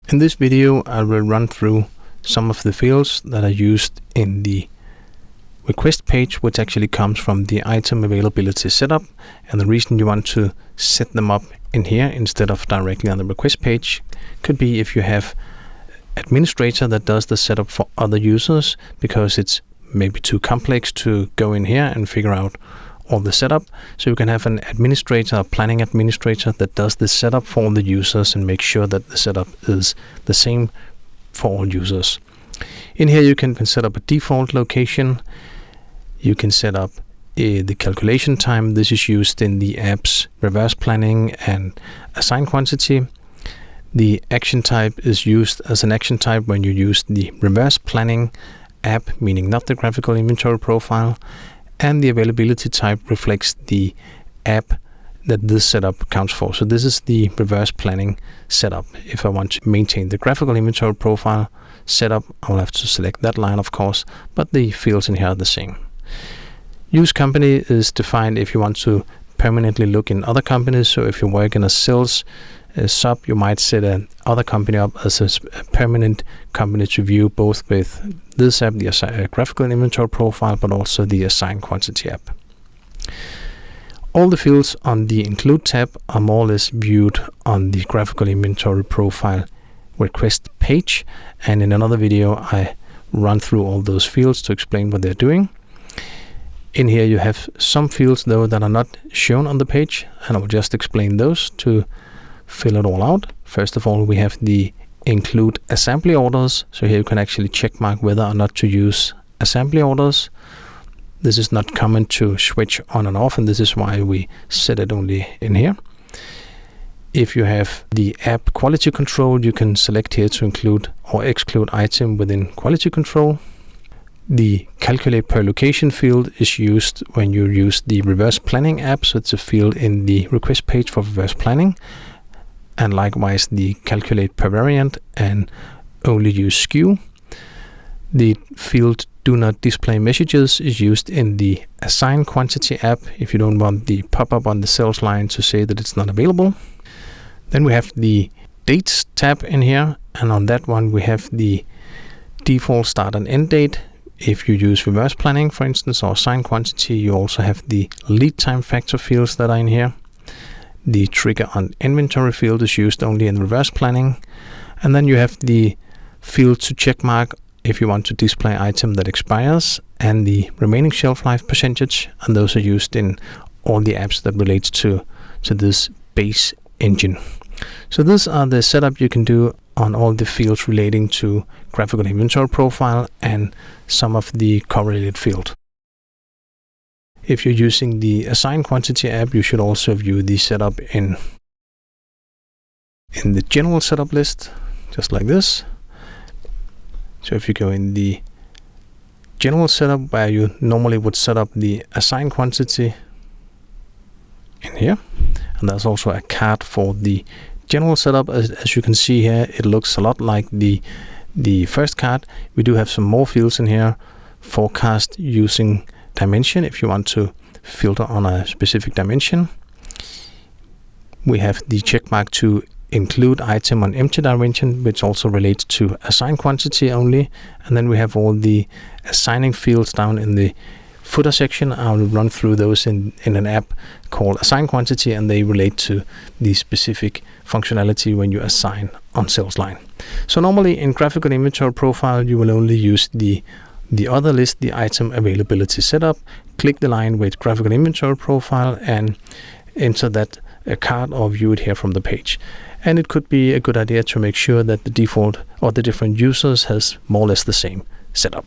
In this video, I will run through some of the fields that are used in the request page, which actually comes from the item availability setup. And the reason you want to set them up in here instead of directly on the request page could be if you have administrator that does the setup for other users, because it's maybe too complex to go in here and figure out all the setup. So you can have an administrator, a planning administrator, that does the setup for all the users and make sure that the setup is the same for all users. In here you can set up a default location. You can set up the calculation time. This is used in the apps reverse planning and assign quantity. The action type is used as an action type when you use the reverse planning app, meaning not the graphical inventory profile. And the availability type reflects the app that this setup counts for. So this is the reverse planning setup. If I want to maintain the graphical inventory profile setup, I'll have to select that line, of course, but the fields in here are the same. Use company is defined if you want to permanently look in other companies. So if you work in a sales sub, you might set another company up as a permanent company to view, both with this app, the graphical inventory profile, but also the assign quantity app. All the fields on the include tab are more or less viewed on the graphical inventory profile request page. And in another video, I run through all those fields to explain what they're doing. In here, you have some fields though that are not shown on the page, and I will just explain those to fill it all out. First of all, we have the include assembly orders. So here you can actually check mark whether or not to use assembly orders. This is not common to switch on and off, and this is why we set it only in here. If you have the app quality control, you can select here to include or exclude item within quality control. The calculate per location field is used when you use the reverse planning app. So it's a field in the request page for reverse planning. And likewise the calculate per variant and only use SKU. The field do not display messages is used in the assign quantity app if you don't want the pop-up on the sales line to say that it's not available. Then we have the dates tab in here, and on that one we have the default start and end date. If you use reverse planning, for instance, or assign quantity, you also have the lead time factor fields that are in here. The trigger on inventory field is used only in reverse planning. And then you have the field to check mark if you want to display item that expires, and the remaining shelf life percentage. And those are used in all the apps that relates to this base engine. So these are the setup you can do on all the fields relating to graphical inventory profile and some of the correlated field. If you're using the assign quantity app, you should also view the setup in the general setup list, just like this. So if you go in the general setup where you normally would set up the assign quantity in here, and there's also a card for the general setup. As you can see here, it looks a lot like the first card. We do have some more fields in here. Forecast using dimension if you want to filter on a specific dimension. We have the check mark to include item on empty dimension, which also relates to assign quantity only. And then we have all the assigning fields down in the footer section. I'll run through those in an app called assign quantity, and they relate to the specific functionality when you assign on sales line. So normally in graphical inventory profile, you will only use the other list, the item availability setup. Click the line with graphical inventory profile and enter that card or view it here from the page. And it could be a good idea to make sure that the default or the different users has more or less the same setup.